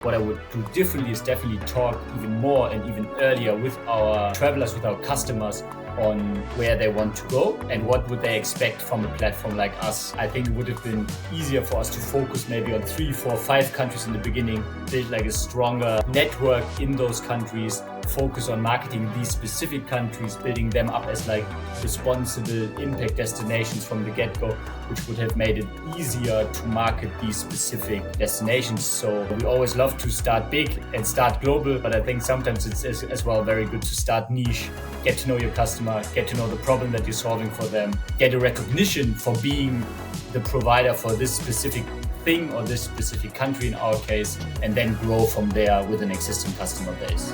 What I would do differently is definitely talk even more and even earlier with our travelers, with our customers on where they want to go and what would they expect from a platform like us. I think it would have been easier for us to focus maybe on 3, 4, 5 countries in the beginning, build like a stronger network in those countries, focus on marketing these specific countries, building them up as like responsible impact destinations from the get-go, which would have made it easier to market these specific destinations. So we always love to start big and start global, but I think sometimes it's as well very good to start niche, get to know your customer, get to know the problem that you're solving for them, get a recognition for being the provider for this specific thing or this specific country in our case, and then grow from there with an existing customer base.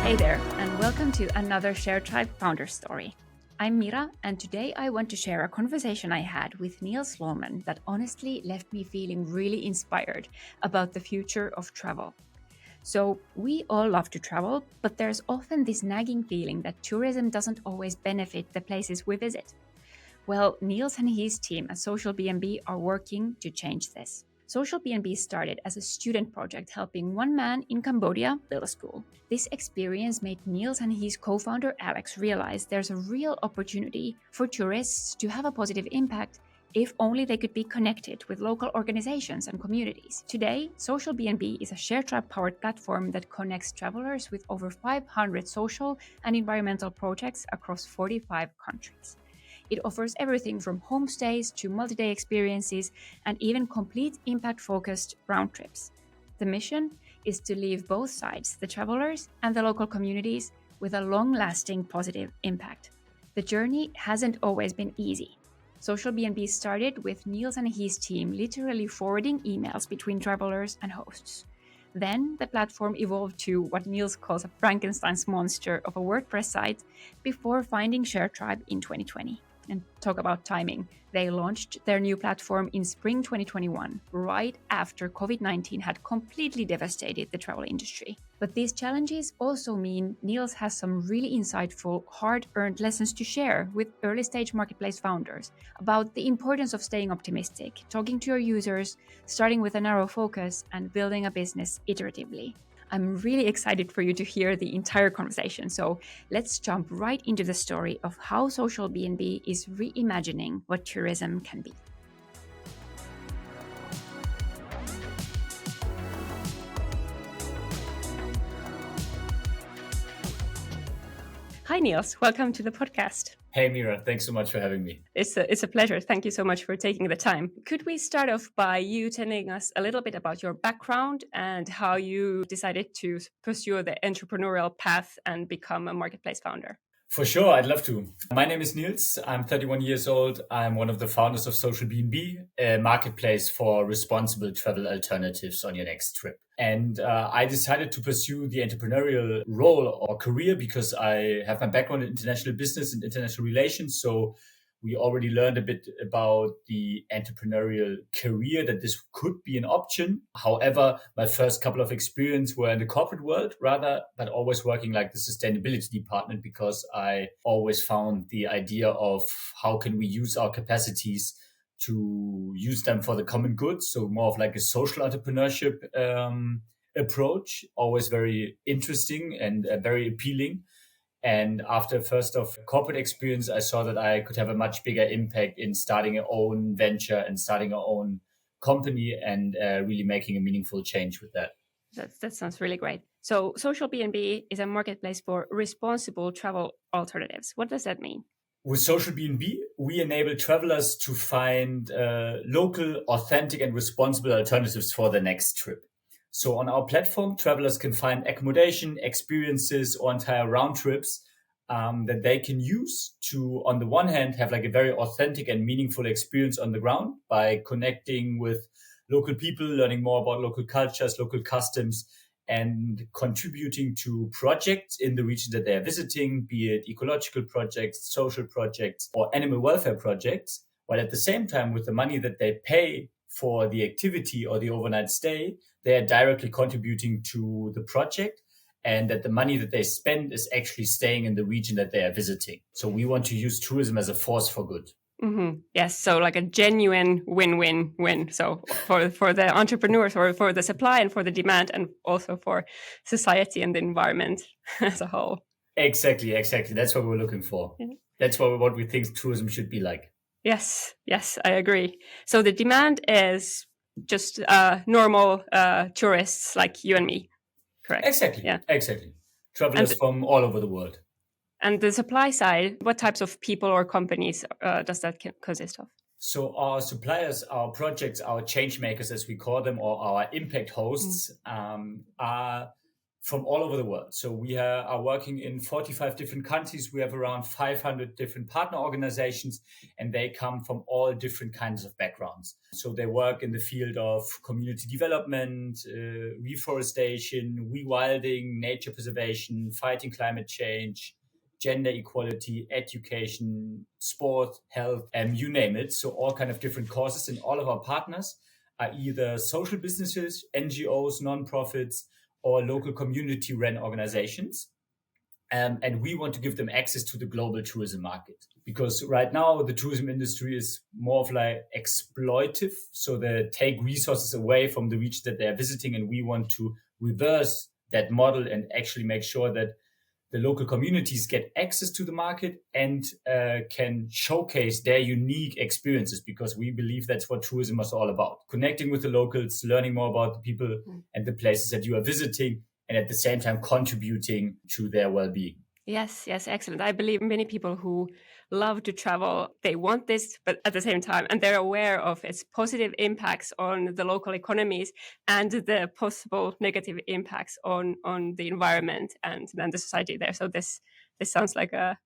Hey there, and welcome to another Sharetribe founder story. I'm Mira, and today I want to share a conversation I had with Nils Lohmann that honestly left me feeling really inspired about the future of travel. So, we all love to travel, but there's often this nagging feeling that tourism doesn't always benefit the places we visit. Well, Nils and his team at Socialbnb are working to change this. Socialbnb started as a student project helping one man in Cambodia build a school. This experience made Nils and his co-founder Alex realize there's a real opportunity for tourists to have a positive impact if only they could be connected with local organizations and communities. Today, Socialbnb is a Sharetribe-powered platform that connects travelers with over 500 social and environmental projects across 45 countries. It offers everything from homestays to multi-day experiences and even complete impact-focused round trips. The mission is to leave both sides, the travelers and the local communities, with a long-lasting positive impact. The journey hasn't always been easy. Socialbnb started with Nils and his team literally forwarding emails between travelers and hosts. Then the platform evolved to what Nils calls a Frankenstein's monster of a WordPress site before finding Sharetribe in 2020. And talk about timing. They launched their new platform in spring 2021, right after COVID-19 had completely devastated the travel industry. But these challenges also mean Nils has some really insightful, hard-earned lessons to share with early-stage marketplace founders about the importance of staying optimistic, talking to your users, starting with a narrow focus, and building a business iteratively. I'm really excited for you to hear the entire conversation, so let's jump right into the story of how Socialbnb is reimagining what tourism can be. Hi Nils, welcome to the podcast. Hey Mira, thanks so much for having me. It's a pleasure. Thank you so much for taking the time. Could we start off by you telling us a little bit about your background and how you decided to pursue the entrepreneurial path and become a marketplace founder? For sure, I'd love to. My name is Nils. I'm 31 years old. I'm one of the founders of Socialbnb, a marketplace for responsible travel alternatives on your next trip. And I decided to pursue the entrepreneurial role or career because I have my background in international business and international relations. So we already learned a bit about the entrepreneurial career, that this could be an option. However, my first couple of experience were in the corporate world rather, but always working like the sustainability department because I always found the idea of how can we use our capacities to use them for the common good. So more of like a social entrepreneurship approach, always very interesting and very appealing. And after first of corporate experience, I saw that I could have a much bigger impact in starting our own venture and starting our own company and really making a meaningful change with that. That sounds really great. So Socialbnb is a marketplace for responsible travel alternatives. What does that mean? With Socialbnb, we enable travelers to find local, authentic and responsible alternatives for their next trip. So on our platform, travelers can find accommodation, experiences, or entire round trips that they can use to, on the one hand, have like a very authentic and meaningful experience on the ground by connecting with local people, learning more about local cultures, local customs, and contributing to projects in the region that they are visiting, be it ecological projects, social projects, or animal welfare projects, while at the same time, with the money that they pay for the activity or the overnight stay, they are directly contributing to the project, and that the money that they spend is actually staying in the region that they are visiting. So we want to use tourism as a force for good. Yes, so like a genuine win-win-win. So for the entrepreneurs, or for the supply and for the demand, and also for society and the environment as a whole. Exactly. That's what we're looking for. Yeah. That's what we think tourism should be like. Yes, I agree. So the demand is just normal tourists like you and me, correct? Exactly. Travelers from all over the world. And the supply side, what types of people or companies does that consist of? So our suppliers, our projects, our change makers, as we call them, or our impact hosts, are from all over the world. So we are working in 45 different countries. We have around 500 different partner organizations, and they come from all different kinds of backgrounds. So they work in the field of community development, reforestation, rewilding, nature preservation, fighting climate change, gender equality, education, sport, health, you name it. So all kind of different causes, and all of our partners are either social businesses, NGOs, nonprofits, or local community-run organizations. And we want to give them access to the global tourism market, because right now the tourism industry is more of like exploitive. So they take resources away from the region that they are visiting, and we want to reverse that model and actually make sure that the local communities get access to the market and can showcase their unique experiences, because we believe that's what tourism is all about. Connecting with the locals, learning more about the people and the places that you are visiting, and at the same time contributing to their well-being. Yes, excellent. I believe many people who love to travel, they want this, but at the same time, and they're aware of its positive impacts on the local economies and the possible negative impacts on the environment and the society there. So this sounds like an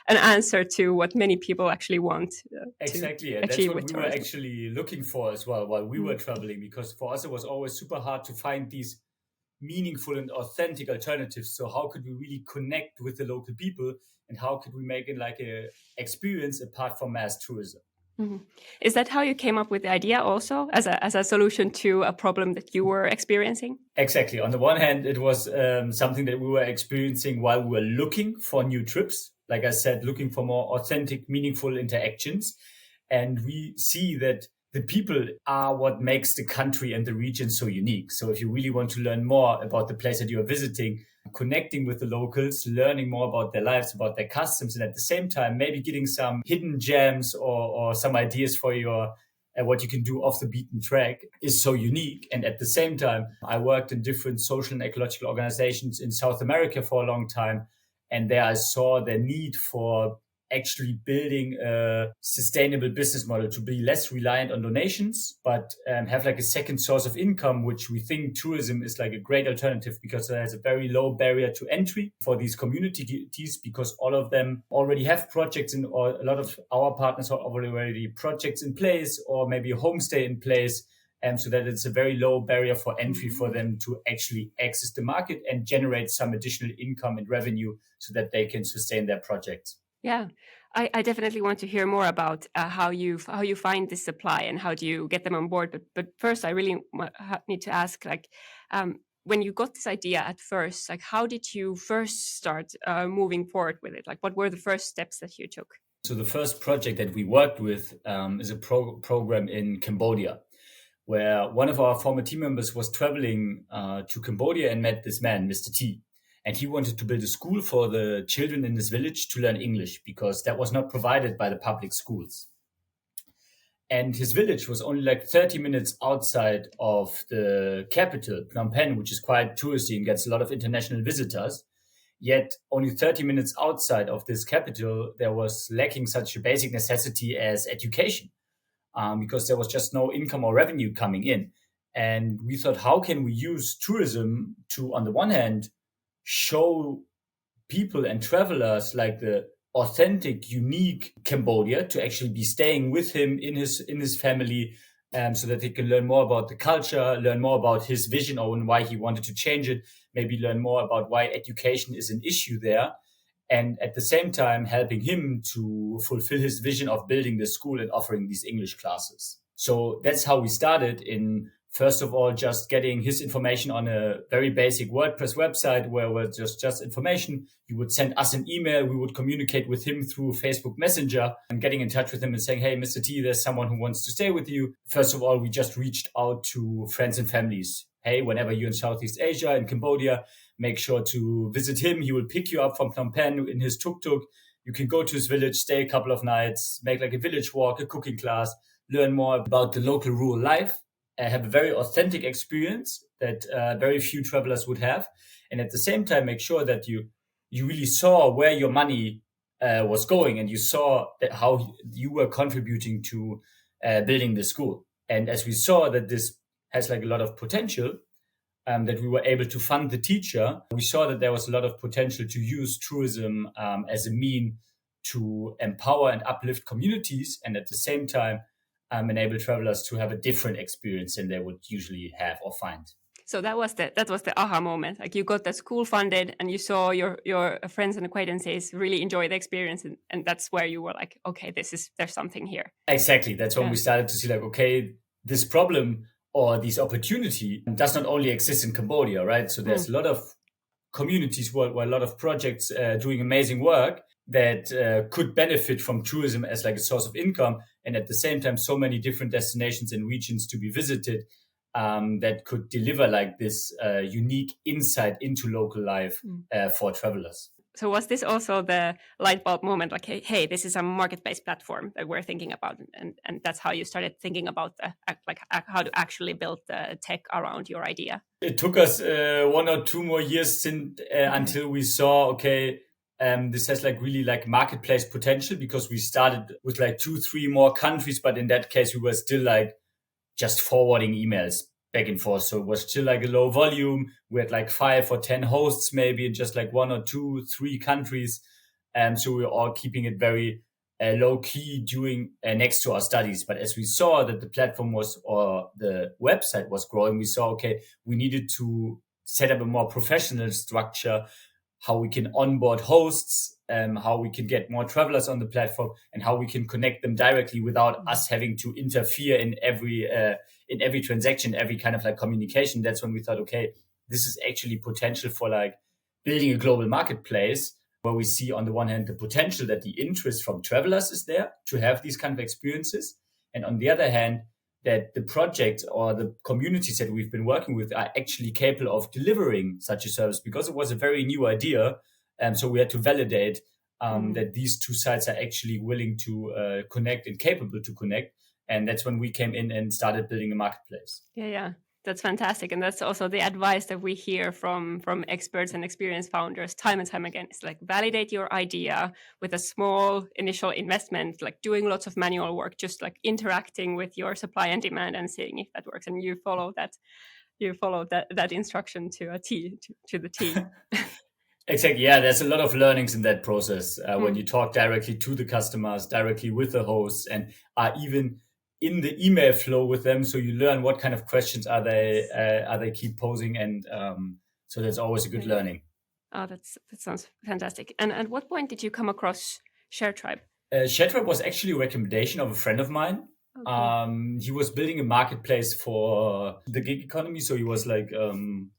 answer to what many people actually want. Exactly, to and that's achieve what with we were tourism. actually looking for as well while we were traveling, because for us it was always super hard to find these meaningful and authentic alternatives. So how could we really connect with the local people, and how could we make it like a experience apart from mass tourism? Is that how you came up with the idea also, as a solution to a problem that you were experiencing? Exactly. On the one hand, it was something that we were experiencing while we were looking for new trips. Like I said, looking for more authentic, meaningful interactions. And we see that the people are what makes the country and the region so unique. So if you really want to learn more about the place that you are visiting, connecting with the locals, learning more about their lives, about their customs, and at the same time, maybe getting some hidden gems or some ideas for your what you can do off the beaten track is so unique. And at the same time, I worked in different social and ecological organizations in South America for a long time. And there I saw the need for actually building a sustainable business model to be less reliant on donations, but have like a second source of income, which we think tourism is like a great alternative, because it has a very low barrier to entry for these communities, because all of them already have projects or a lot of our partners have already projects in place, or maybe a homestay in place. So that it's a very low barrier for entry for them to actually access the market and generate some additional income and revenue so that they can sustain their projects. Yeah, I definitely want to hear more about how you find this supply and how do you get them on board. But first, I really need to ask, like, when you got this idea at first, like, how did you first start moving forward with it? Like, what were the first steps that you took? So the first project that we worked with is a program in Cambodia, where one of our former team members was traveling to Cambodia and met this man, Mr. T. And he wanted to build a school for the children in this village to learn English, because that was not provided by the public schools. And his village was only like 30 minutes outside of the capital, Phnom Penh, which is quite touristy and gets a lot of international visitors. Yet only 30 minutes outside of this capital, there was lacking such a basic necessity as education, because there was just no income or revenue coming in. And we thought, how can we use tourism to, on the one hand, show people and travelers like the authentic, unique Cambodia, to actually be staying with him in his family, so that they can learn more about the culture, learn more about his vision and why he wanted to change it, maybe learn more about why education is an issue there, and at the same time helping him to fulfill his vision of building the school and offering these English classes. So that's how we started in first of all, just getting his information on a very basic WordPress website where was just information. He would send us an email. We would communicate with him through Facebook Messenger and getting in touch with him and saying, hey, Mr. T, there's someone who wants to stay with you. First of all, we just reached out to friends and families. Hey, whenever you're in Southeast Asia, in Cambodia, make sure to visit him. He will pick you up from Phnom Penh in his tuk-tuk. You can go to his village, stay a couple of nights, make like a village walk, a cooking class, learn more about the local rural life, have a very authentic experience that very few travelers would have. And at the same time, make sure that you really saw where your money was going, and you saw that how you were contributing to building the school. And as we saw that this has like a lot of potential, that we were able to fund the teacher, we saw that there was a lot of potential to use tourism as a mean to empower and uplift communities, and at the same time enable travelers to have a different experience than they would usually have or find. So that was the aha moment. Like, you got the school funded, and you saw your friends and acquaintances really enjoy the experience, and that's where you were like, okay, there's something here. Exactly. That's when we started to see like, okay, this problem or this opportunity does not only exist in Cambodia, right? So there's a lot of communities worldwide, a lot of projects doing amazing work that could benefit from tourism as like a source of income. And at the same time, so many different destinations and regions to be visited that could deliver like this unique insight into local life for travelers. So was this also the light bulb moment, like, hey, this is a marketplace platform that we're thinking about, and that's how you started thinking about how to actually build the tech around your idea? It took us 1 or 2 more years until we saw, this has like really like marketplace potential, because we started with like 2-3 more countries, but in that case we were still like just forwarding emails back and forth. So it was still like a low volume. We had like 5 or 10 hosts maybe in just like 1 or 2, 3 countries. So we were all keeping it very low key doing next to our studies. But as we saw that the platform or the website was growing, we saw, we needed to set up a more professional structure, how we can onboard hosts, how we can get more travelers on the platform, and how we can connect them directly without us having to interfere in every transaction, every kind of like communication. That's when we thought, this is actually potential for like building a global marketplace, where we see on the one hand the potential that the interest from travelers is there to have these kind of experiences, and on the other hand that the project or the communities that we've been working with are actually capable of delivering such a service, because it was a very new idea. So we had to validate that these two sides are actually willing to connect and capable to connect. And that's when we came in and started building a marketplace. Yeah. That's fantastic. And that's also the advice that we hear from experts and experienced founders time and time again. It's like, validate your idea with a small initial investment, like doing lots of manual work, just like interacting with your supply and demand and seeing if that works. And you follow that instruction to a T, to the T. Exactly. Yeah, there's a lot of learnings in that process when you talk directly to the customers, directly with the hosts, and are even in the email flow with them. So you learn what kind of questions are they keep posing, and so that's always a good learning. Oh, that sounds fantastic. And at what point did you come across Sharetribe? Sharetribe was actually a recommendation of a friend of mine. He was building a marketplace for the gig economy. So he was like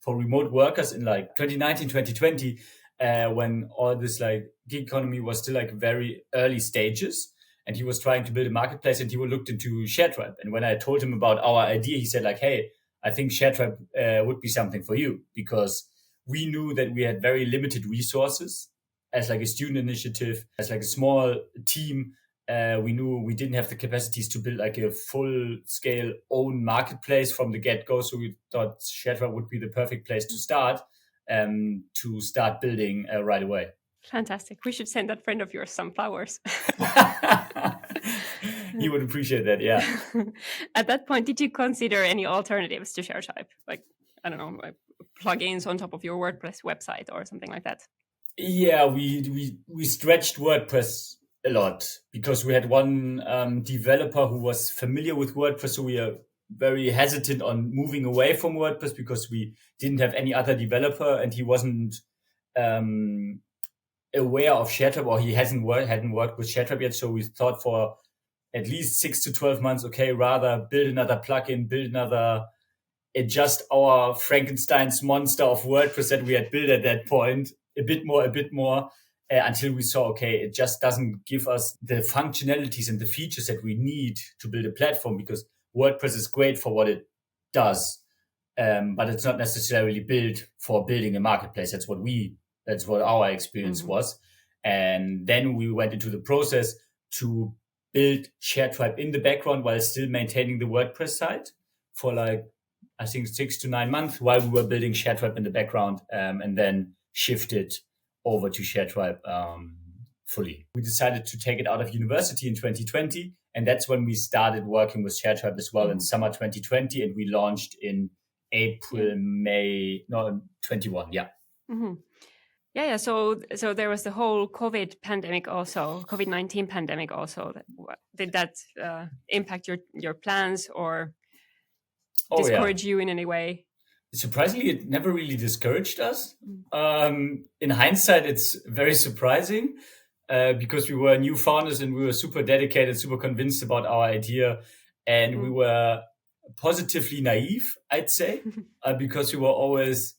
for remote workers in like 2019, 2020, when all this like gig economy was still like very early stages. And he was trying to build a marketplace, and he looked into Sharetribe. And when I told him about our idea, he said like, hey, I think Sharetribe would be something for you, because we knew that we had very limited resources as like a student initiative, as like a small team. We knew we didn't have the capacities to build like a full scale own marketplace from the get-go. So we thought Sharetribe would be the perfect place to start building right away. Fantastic. We should send that friend of yours some flowers. He would appreciate that, yeah. At that point, did you consider any alternatives to Sharetribe? Like, I don't know, like plugins on top of your WordPress website or something like that? Yeah, we stretched WordPress a lot, because we had one developer who was familiar with WordPress. So we are very hesitant on moving away from WordPress, because we didn't have any other developer, and he wasn't aware of Sharetribe, or he hadn't worked with Sharetribe yet. So we thought for at least 6 to 12 months, rather build another plugin, build another our Frankenstein's monster of WordPress that we had built at that point a bit more, until we saw, okay, it just doesn't give us the functionalities and the features that we need to build a platform, because WordPress is great for what it does, but it's not necessarily built for building a marketplace. That's what our experience was. And then we went into the process to build Sharetribe in the background while still maintaining the WordPress site for like, I think 6 to 9 months while we were building Sharetribe in the background, and then shifted over to Sharetribe fully. We decided to take it out of university in 2020, and that's when we started working with Sharetribe as well in summer 2020, and we launched in April, May, 21, yeah. Mm-hmm. Yeah. So there was the whole COVID-19 pandemic also. Did that impact your plans or discourage you in any way? Surprisingly, it never really discouraged us. In hindsight, it's very surprising because we were new founders and we were super dedicated, super convinced about our idea. And we were positively naive, I'd say, because we were always,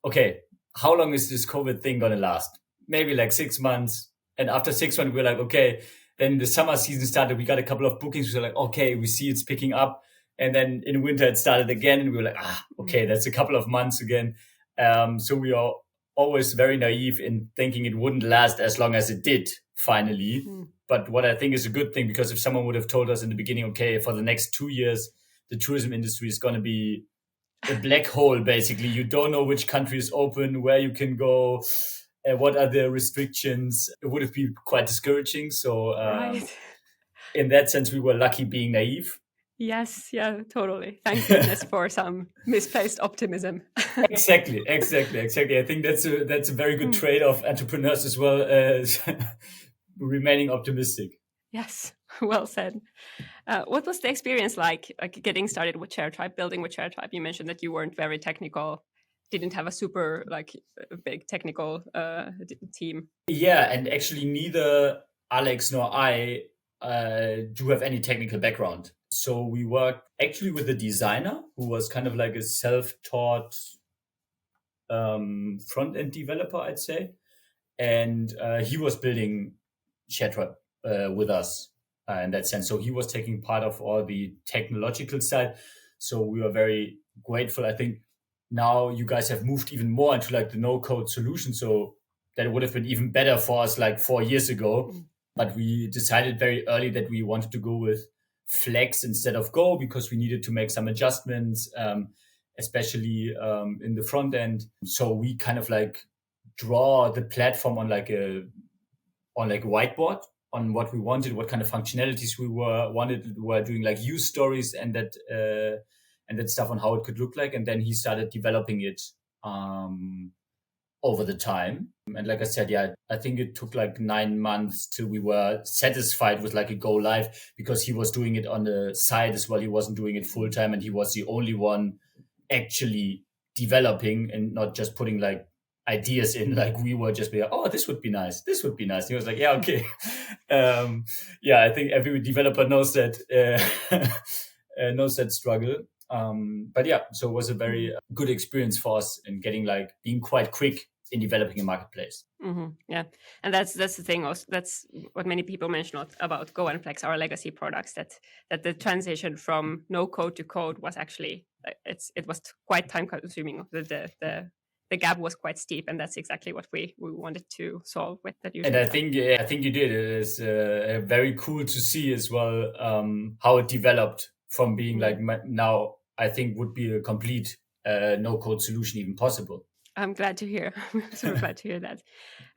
okay, how long is this COVID thing going to last? Maybe like 6 months. And after 6 months, we were like, okay, then the summer season started. We got a couple of bookings. We were like, okay, we see it's picking up. And then in winter, it started again. And we were like, okay, that's a couple of months again. So we are always very naive in thinking it wouldn't last as long as it did finally. But what I think is a good thing, because if someone would have told us in the beginning, okay, for the next 2 years, the tourism industry is going to be a black hole, basically. You don't know which country is open, where you can go, what are the restrictions. It would have been quite discouraging. So in that sense, we were lucky being naive. Yes, yeah, totally. Thank goodness for some misplaced optimism. Exactly. I think that's a very good trait of entrepreneurs as well, as remaining optimistic. Yes, well said. What was the experience like getting started with Sharetribe, building with Sharetribe? You mentioned that you weren't very technical, didn't have a super big technical team. Yeah, and actually neither Alex nor I do have any technical background. So we worked actually with a designer who was kind of like a self-taught front-end developer, I'd say. And he was building Sharetribe with us in that sense. So he was taking part of all the technological side. So we were very grateful. I think now you guys have moved even more into like the no-code solution. So that would have been even better for us like 4 years ago. But we decided very early that we wanted to go with Flex instead of Go, because we needed to make some adjustments, especially in the front end. So we kind of like draw the platform on like a whiteboard on what we wanted, what kind of functionalities we were doing like use stories and that stuff on how it could look like. And then he started developing it over the time. And like I said, I think it took like 9 months till we were satisfied with like a go live, because he was doing it on the side as well. He wasn't doing it full time, and he was the only one actually developing and not just putting like ideas in. Like we were just like, oh, this would be nice. And he was like, yeah, okay. I think every developer knows that struggle. So it was a very good experience for us in being quite quick in developing a marketplace. Yeah, and that's the thing. Also, that's what many people mention about Go and Flex, our legacy products. That the transition from no code to code was actually it was quite time consuming. The gap was quite steep, and that's exactly what we wanted to solve with that. And I think you did. It is very cool to see as well how it developed from being like now. I think would be a complete no code solution even possible. I'm glad to hear. I'm super glad to hear that.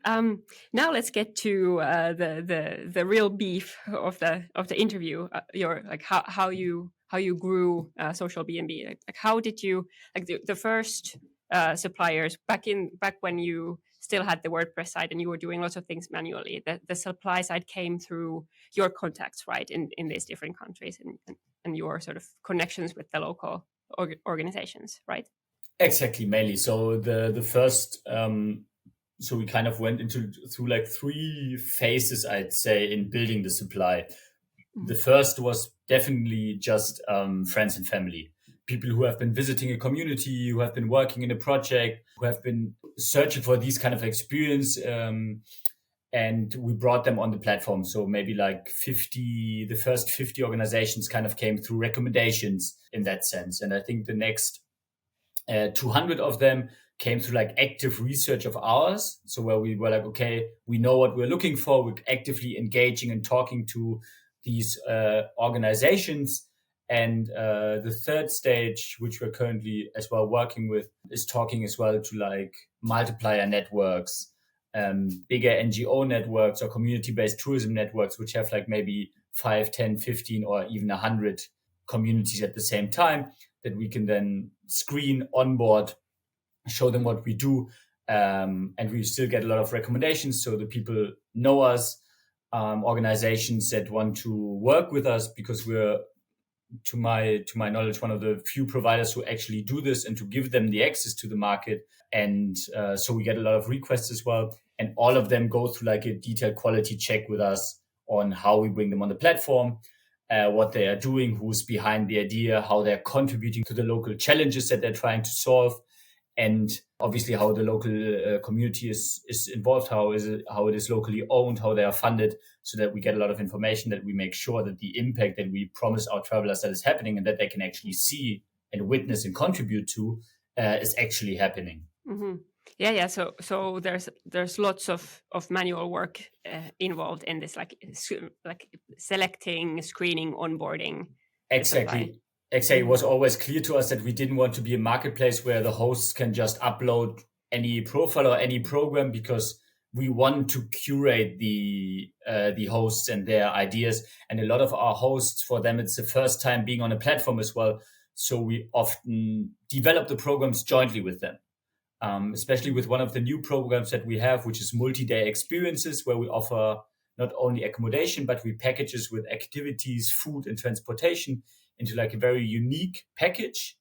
Now let's get to the real beef of the interview. Your like how you grew Socialbnb. Like how did you the first suppliers back when you still had the WordPress side and you were doing lots of things manually. The supply side came through your contacts, right, in these different countries and your sort of connections with the local organizations, right? Exactly, mainly. So the first, so we kind of went through like 3 phases, I'd say, in building the supply. The first was definitely just friends and family, people who have been visiting a community, who have been working in a project, who have been searching for these kind of experience. And we brought them on the platform. So maybe like the first 50 organizations kind of came through recommendations in that sense. And I think the next 200 of them came through like active research of ours. So where we were like, okay, we know what we're looking for. We're actively engaging and talking to these organizations. And the third stage, which we're currently as well working with, is talking as well to like multiplier networks, bigger NGO networks or community-based tourism networks, which have like maybe 5, 10, 15, or even 100 communities at the same time, that we can then screen, onboard, show them what we do. And we still get a lot of recommendations. So the people know us, organizations that want to work with us, because we're, to my knowledge, one of the few providers who actually do this and to give them the access to the market. And so we get a lot of requests as well. And all of them go through like a detailed quality check with us on how we bring them on the platform, what they are doing, who's behind the idea, how they're contributing to the local challenges that they're trying to solve, and obviously how the local community is involved, how it is locally owned, how they are funded, so that we get a lot of information, that we make sure that the impact that we promise our travelers that is happening and that they can actually see and witness and contribute to is actually happening. Mm-hmm. Yeah. So there's lots of manual work involved in this, like selecting, screening, onboarding. Exactly. It was always clear to us that we didn't want to be a marketplace where the hosts can just upload any profile or any program, because we want to curate the hosts and their ideas. And a lot of our hosts, for them, it's the first time being on a platform as well. So we often develop the programs jointly with them. Especially with one of the new programs that we have, which is multi-day experiences, where we offer not only accommodation, but we packages with activities, food, and transportation into like a very unique package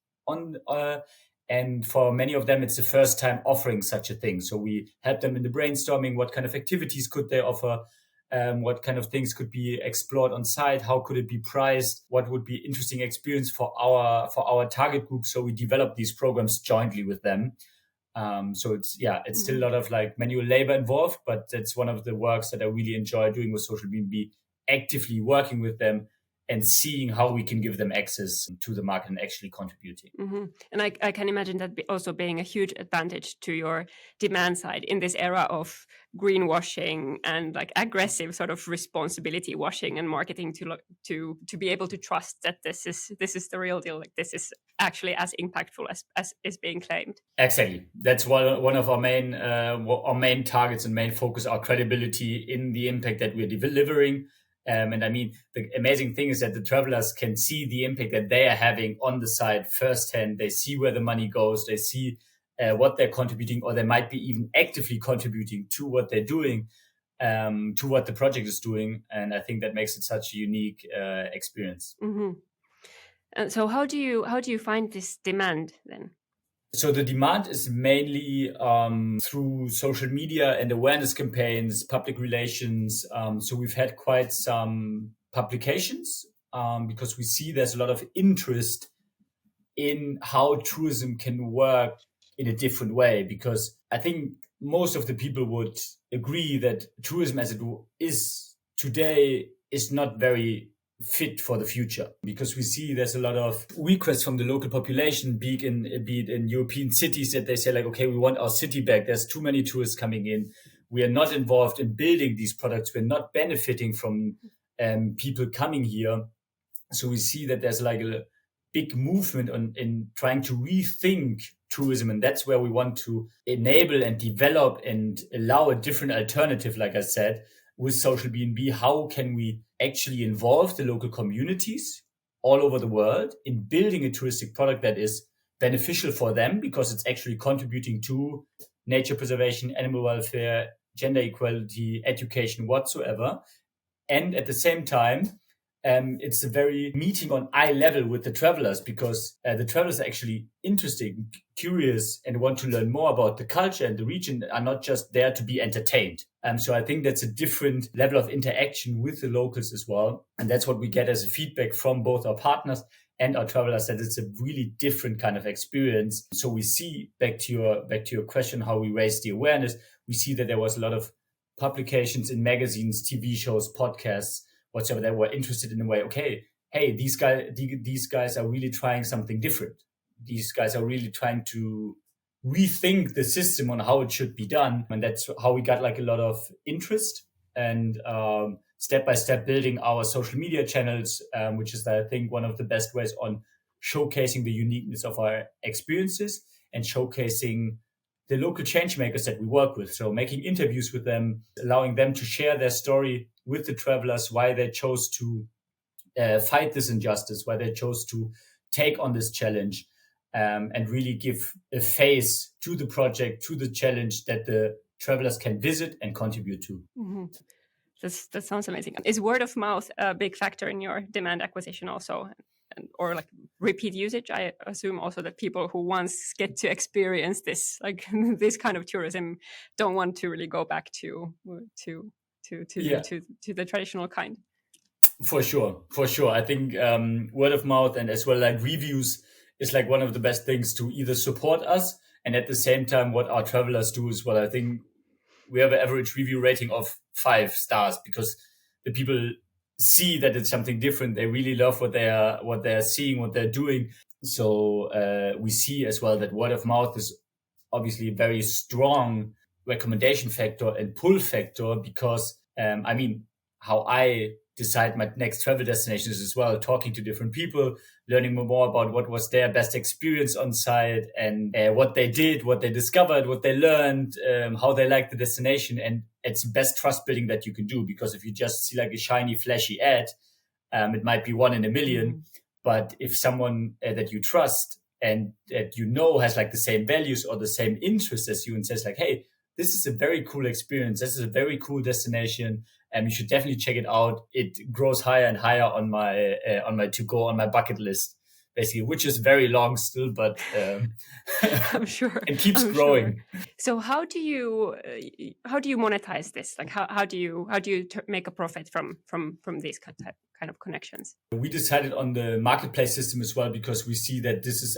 and for many of them, it's the first time offering such a thing. So we help them in the brainstorming. What kind of activities could they offer? What kind of things could be explored on site? How could it be priced? What would be interesting experience for our target group? So we develop these programs jointly with them. So it's still a lot of like manual labor involved, but that's one of the works that I really enjoy doing with Socialbnb, actively working with them and seeing how we can give them access to the market and actually contributing. Mm-hmm. And I can imagine that also being a huge advantage to your demand side in this era of greenwashing and like aggressive sort of responsibility washing and marketing, to be able to trust that this is the real deal, like this is actually as impactful as is being claimed. Exactly. That's one of our main targets and main focus, our credibility in the impact that we're delivering. And I mean, the amazing thing is that the travelers can see the impact that they are having on the site firsthand. They see where the money goes. They see what they're contributing, or they might be even actively contributing to what they're doing, to what the project is doing. And I think that makes it such a unique experience. Mm-hmm. And so how do you find this demand then? So the demand is mainly through social media and awareness campaigns, public relations. So we've had quite some publications because we see there's a lot of interest in how tourism can work in a different way. Because I think most of the people would agree that tourism as it is today is not very fit for the future, because we see there's a lot of requests from the local population, be it in European cities, that they say like, okay, we want our city back. There's too many tourists coming in. We are not involved in building these products. We're not benefiting from people coming here. So we see that there's like a big movement in trying to rethink tourism. And that's where we want to enable and develop and allow a different alternative, like I said, with Socialbnb. How can we actually involve the local communities all over the world in building a touristic product that is beneficial for them, because it's actually contributing to nature preservation, animal welfare, gender equality, education, whatsoever. And at the same time, it's a very meeting on eye level with the travelers, because the travelers are actually interested, curious, and want to learn more about the culture and the region, are not just there to be entertained. So I think that's a different level of interaction with the locals as well. And that's what we get as a feedback from both our partners and our travelers that it's a really different kind of experience. So we see, back to your question, how we raise the awareness, we see that there was a lot of publications in magazines, TV shows, podcasts, whatsoever, that were interested in a way, okay, hey, these guys are really trying something different. These guys are really trying to rethink the system on how it should be done. And that's how we got like a lot of interest, and step by step building our social media channels, which is, I think, one of the best ways on showcasing the uniqueness of our experiences and showcasing the local change makers that we work with. So making interviews with them, allowing them to share their story with the travelers, why they chose to fight this injustice, why they chose to take on this challenge, and really give a face to the project, to the challenge that the travelers can visit and contribute to. Mm-hmm. That sounds amazing. Is word of mouth a big factor in your demand acquisition also, or like repeat usage? I assume also that people who once get to experience this, like this kind of tourism, don't want to really go back to the traditional kind. For sure. I think word of mouth and as well like reviews is like one of the best things to either support us, and at the same time what our travelers do is, well, I think we have an average review rating of 5 stars because the people see that it's something different. They really love what they're seeing, what they're doing. So we see as well that word of mouth is obviously a very strong recommendation factor and pull factor, because how I decide my next travel destinations as well, talking to different people, learning more about what was their best experience on site, and what they did, what they discovered, what they learned, how they liked the destination. And it's best trust building that you can do, because if you just see like a shiny, flashy ad, it might be 1 in a million. But if someone that you trust and that you know has like the same values or the same interests as you, and says like, hey, this is a very cool experience, this is a very cool destination, and you should definitely check it out, it grows higher and higher on my to-go, on my bucket list, basically, which is very long still, but I'm sure it keeps growing. Sure. So how do you monetize this? Like how do you make a profit from these kind of connections? We decided on the marketplace system as well, because we see that this is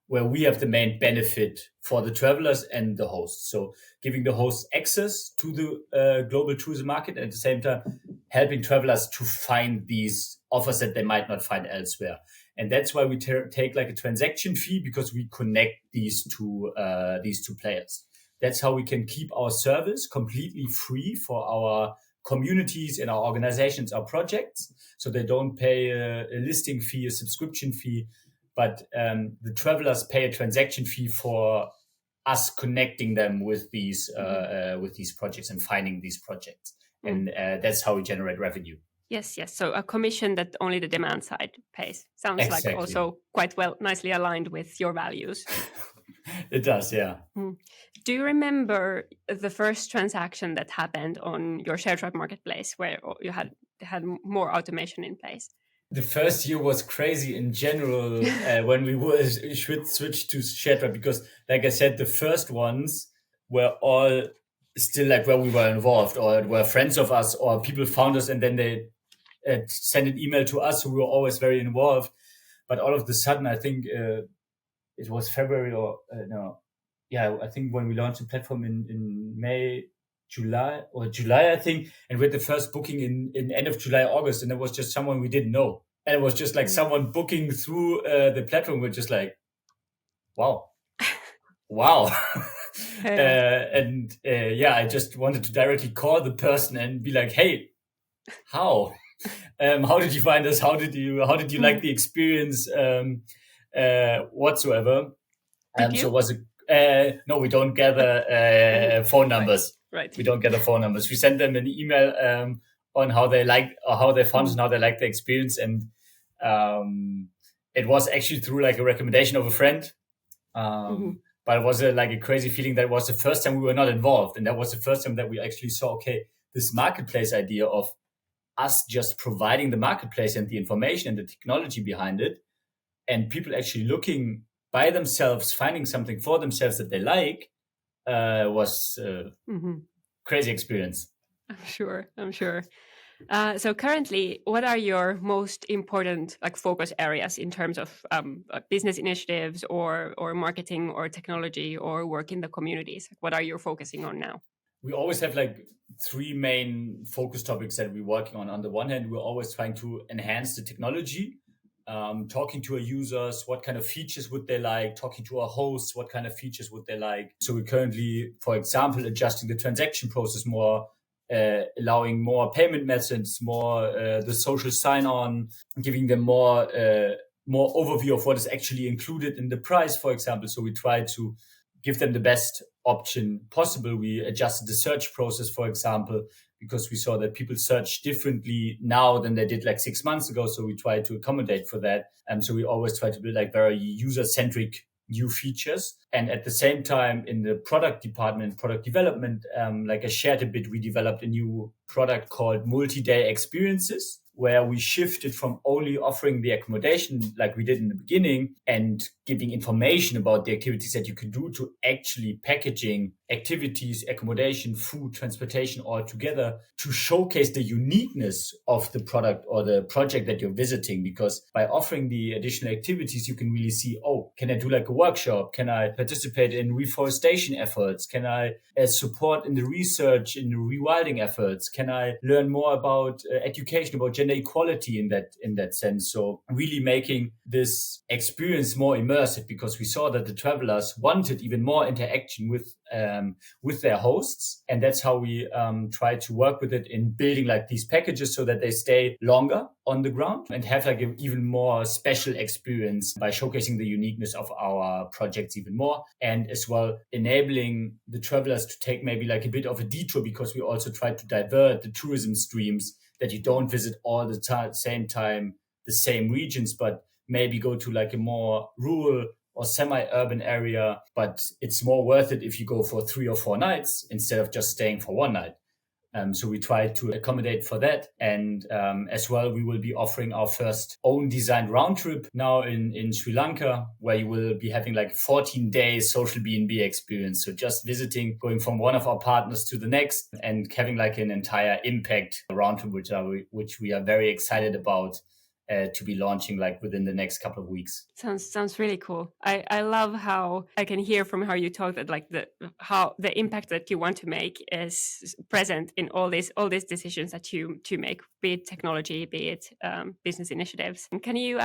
where we have the main benefit for the travelers and the hosts. So giving the hosts access to the global tourism market, and at the same time helping travelers to find these offers that they might not find elsewhere. And that's why we take like a transaction fee, because we connect these two players. That's how we can keep our service completely free for our communities and our organizations, our projects. So they don't pay a listing fee, a subscription fee, but the travelers pay a transaction fee for us connecting them with these projects and finding these projects. And that's how we generate revenue. Yes. So a commission that only the demand side pays. Sounds exactly. Like also quite nicely aligned with your values. It does, yeah. Do you remember the first transaction that happened on your Sharetribe marketplace where you had more automation in place? The first year was crazy in general when we switched to Sharetribe, because, like I said, the first ones were all still like where we were involved, or were friends of us, or people found us and then they sent an email to us, so we were always very involved. But all of a sudden, I think it was February I think when we launched the platform in July, I think, and we had the first booking in end of July, August, and it was just someone we didn't know. And it was just like someone booking through the platform. We're just like, wow. I just wanted to directly call the person and be like, hey, how did you find us? How did you like the experience whatsoever? So was it? No, we don't gather phone numbers. Right. We don't gather phone numbers. We send them an email on how they like, or how they found us and how they like the experience. And it was actually through like a recommendation of a friend. But it was a crazy feeling that it was the first time we were not involved. And that was the first time that we actually saw, okay, this marketplace idea of us just providing the marketplace and the information and the technology behind it, and people actually looking by themselves, finding something for themselves that they like, was crazy experience. I'm sure. So currently, what are your most important focus areas in terms of business initiatives or marketing or technology or work in the communities? What are you focusing on now? We always have three main focus topics that we're working on. On the one hand, we're always trying to enhance the technology, talking to our users, what kind of features would they like, talking to our hosts, what kind of features would they like. So we're currently, for example, adjusting the transaction process more, allowing more payment methods, more the social sign-on, giving them more overview of what is actually included in the price, for example. So we try to give them the best option possible. We adjusted the search process, for example, because we saw that people search differently now than they did 6 months ago. So we try to accommodate for that. So we always try to build very user-centric new features. And at the same time, in the product department, product development, like I shared a bit, we developed a new product called multi-day experiences, where we shifted from only offering the accommodation like we did in the beginning and giving information about the activities that you could do to actually packaging activities, accommodation, food, transportation all together to showcase the uniqueness of the product or the project that you're visiting. Because by offering the additional activities, you can really see, oh, can I do a workshop? Can I participate in reforestation efforts? Can I support in the research, in the rewilding efforts? Can I learn more about education, about gender equality in that sense? So really making this experience more immersive, because we saw that the travelers wanted even more interaction with their hosts. And that's how we try to work with it in building these packages so that they stay longer on the ground and have an even more special experience by showcasing the uniqueness of our projects even more. And as well, enabling the travelers to take maybe a bit of a detour, because we also try to divert the tourism streams, that you don't visit all the same time the same regions, but maybe go to a more rural or semi-urban area, but it's more worth it if you go for 3 or 4 nights instead of just staying for 1 night. So we try to accommodate for that. And as well, we will be offering our first own designed round trip now in Sri Lanka, where you will be having 14 days Socialbnb experience. So just visiting, going from one of our partners to the next and having an entire impact round trip, which we are very excited about. To be launching within the next couple of weeks. Sounds really cool. I love how I can hear from how you talk that how the impact that you want to make is present in all these decisions that you make, be it technology, be it business initiatives. And can you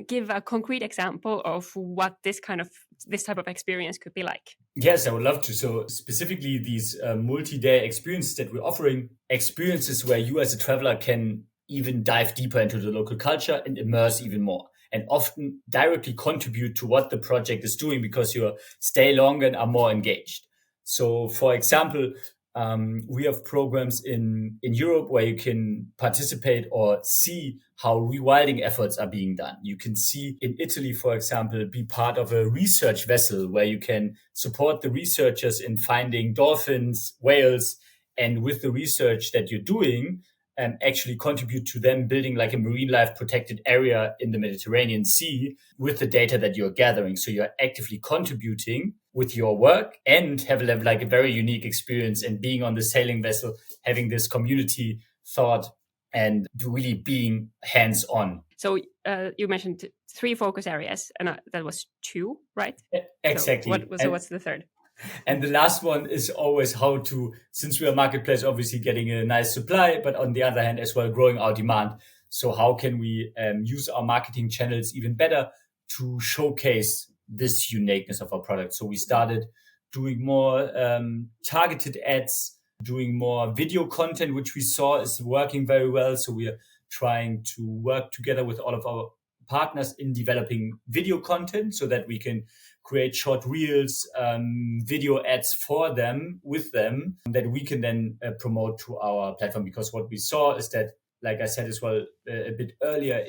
give a concrete example of what this type of experience could be like? Yes, I would love to. So specifically these multi-day experiences that we're offering, experiences where you as a traveler can even dive deeper into the local culture and immerse even more, and often directly contribute to what the project is doing because you stay longer and are more engaged. So for example, we have programs in Europe where you can participate or see how rewilding efforts are being done. You can see in Italy, for example, be part of a research vessel where you can support the researchers in finding dolphins, whales, and with the research that you're doing, and actually contribute to them building a marine life protected area in the Mediterranean Sea with the data that you're gathering. So you're actively contributing with your work and have a very unique experience, and being on the sailing vessel, having this community thought and really being hands-on. So you mentioned 3 focus areas, and that was 2, right? Exactly. So what's the third? And the last one is always how to, since we are a marketplace, obviously getting a nice supply, but on the other hand as well, growing our demand. So how can we use our marketing channels even better to showcase this uniqueness of our product? So we started doing more targeted ads, doing more video content, which we saw is working very well. So we are trying to work together with all of our partners in developing video content so that we can create short reels, video ads for them, with them, that we can then promote to our platform. Because what we saw is that, like I said as well a bit earlier,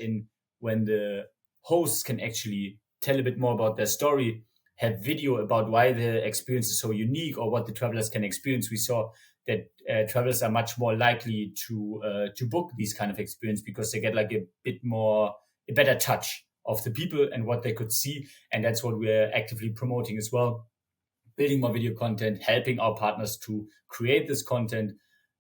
when the hosts can actually tell a bit more about their story, have video about why the experience is so unique or what the travelers can experience, we saw that travelers are much more likely to book these kind of experience, because they get a better touch of the people and what they could see. And that's what we're actively promoting as well. Building more video content, helping our partners to create this content,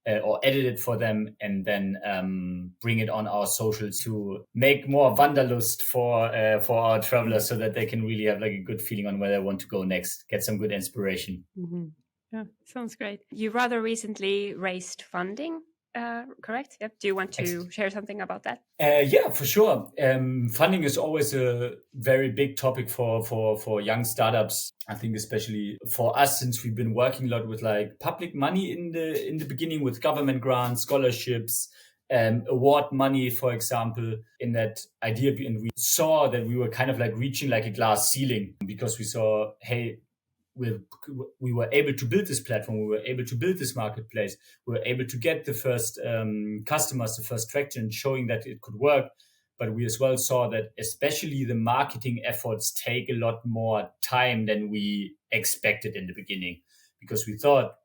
or edit it for them, and then bring it on our socials to make more wanderlust for our travelers, so that they can really have like a good feeling on where they want to go next, get some good inspiration. Mm-hmm. Yeah, sounds great. You rather recently raised funding, correct? Yep. Do you want to share something about that? Yeah, for sure. Funding is always a very big topic for young startups. I think especially for us, since we've been working a lot with like public money in the beginning, with government grants, scholarships, award money, for example, in that idea. And we saw that we were kind of like reaching like a glass ceiling, because we saw, hey, we were able to build this platform, we were able to build this marketplace, we were able to get the first customers, the first traction, showing that it could work. But we as well saw that especially the marketing efforts take a lot more time than we expected in the beginning, because we thought,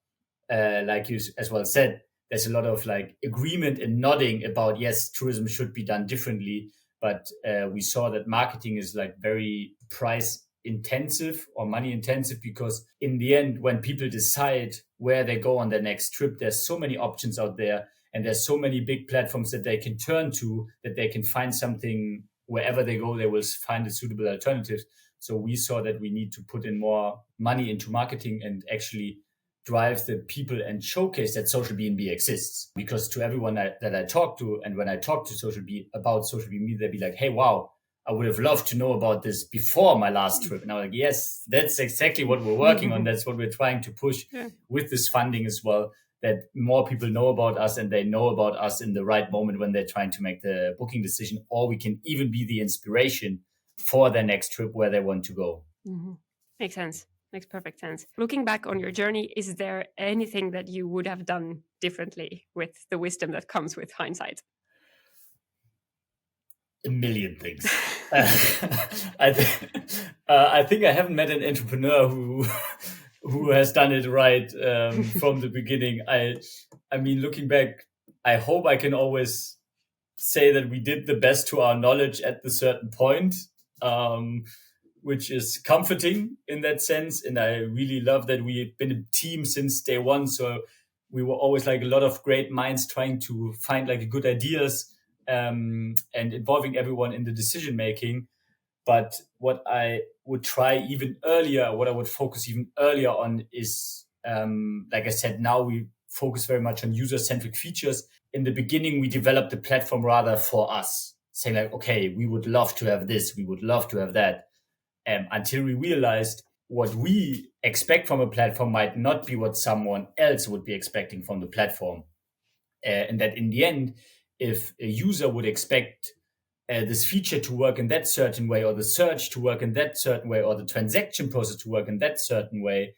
like you as well said, there's a lot of like agreement and nodding about, yes, tourism should be done differently. But we saw that marketing is like very price intensive or money intensive, because in the end, when people decide where they go on their next trip, there's so many options out there, and there's so many big platforms that they can turn to, that they can find something wherever they go, they will find a suitable alternative. So we saw that we need to put in more money into marketing and actually drive the people and showcase that Socialbnb exists. Because to everyone that I talk to, and when I talk to about Socialbnb, they'd be like, hey, wow, I would have loved to know about this before my last trip. And I'm like, yes, that's exactly what we're working on. That's what we're trying to push with this funding as well, that more people know about us, and they know about us in the right moment when they're trying to make the booking decision, or we can even be the inspiration for their next trip where they want to go. Mm-hmm. Makes sense. Makes perfect sense. Looking back on your journey, is there anything that you would have done differently with the wisdom that comes with hindsight? A million things. I think I haven't met an entrepreneur who has done it right from the beginning. I mean, looking back, I hope I can always say that we did the best to our knowledge at the certain point, which is comforting in that sense. And I really love that we've been a team since day one. So we were always like a lot of great minds trying to find like good ideas, and involving everyone in the decision making. But what I would try even earlier, what I would focus even earlier on is, like I said, now we focus very much on user-centric features. In the beginning, we developed the platform rather for us, saying like, okay, we would love to have this, we would love to have that, until we realized what we expect from a platform might not be what someone else would be expecting from the platform. And that in the end, if a user would expect this feature to work in that certain way, or the search to work in that certain way, or the transaction process to work in that certain way,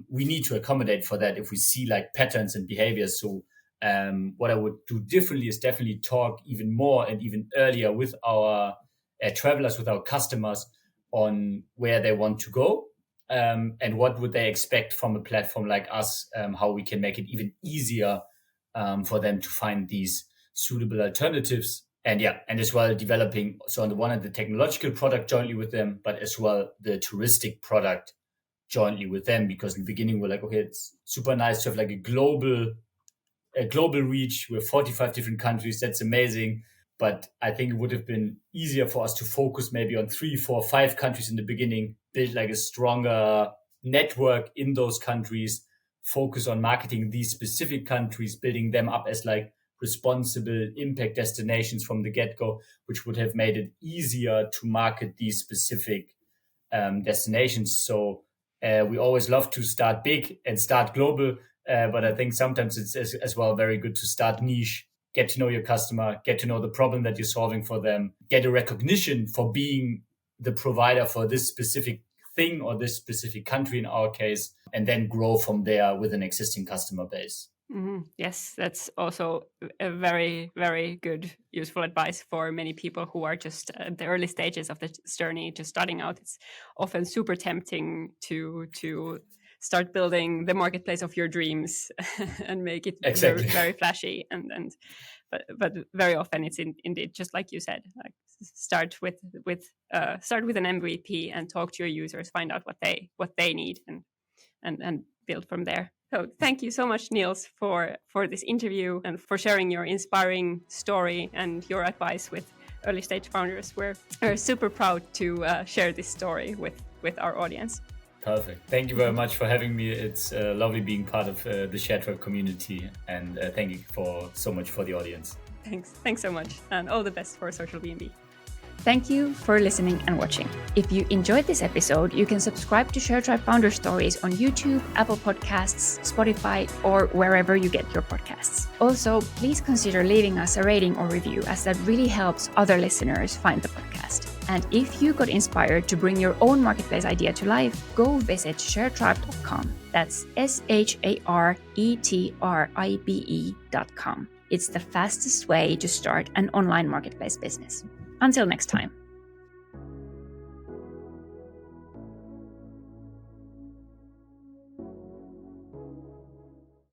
we need to accommodate for that if we see like patterns and behaviors. So what I would do differently is definitely talk even more and even earlier with our travelers, with our customers, on where they want to go, and what would they expect from a platform like us, how we can make it even easier for them to find these suitable alternatives. And as well developing, so on the one hand, the technological product jointly with them, but as well the touristic product jointly with them. Because in the beginning we're like, okay, it's super nice to have like a global reach with 45 different countries. That's amazing. But I think it would have been easier for us to focus maybe on 3, 4, 5 countries in the beginning, build like a stronger network in those countries, focus on marketing these specific countries, building them up as like responsible impact destinations from the get-go, which would have made it easier to market these specific destinations. So we always love to start big and start global, but I think sometimes it's as well very good to start niche, get to know your customer, get to know the problem that you're solving for them, get a recognition for being the provider for this specific thing or this specific country in our case, and then grow from there with an existing customer base. Mm-hmm. Yes, that's also a very, very good, useful advice for many people who are just at the early stages of the journey, just starting out. It's often super tempting to start building the marketplace of your dreams and make it Exactly. very, very flashy. But very often it's indeed just like you said, like start with an MVP and talk to your users, find out what they need, and build from there. So thank you so much, Nils, for this interview and for sharing your inspiring story and your advice with early stage founders. We're super proud to share this story with our audience. Perfect. Thank you very much for having me. It's lovely being part of the Sharetribe community, and thank you so much for the audience. Thanks so much, and all the best for Socialbnb. Thank you for listening and watching. If you enjoyed this episode, you can subscribe to Sharetribe Founder Stories on YouTube, Apple Podcasts, Spotify, or wherever you get your podcasts. Also, please consider leaving us a rating or review, as that really helps other listeners find the podcast. And if you got inspired to bring your own marketplace idea to life, go visit sharetribe.com. That's sharetribe.com. It's the fastest way to start an online marketplace business. Until next time.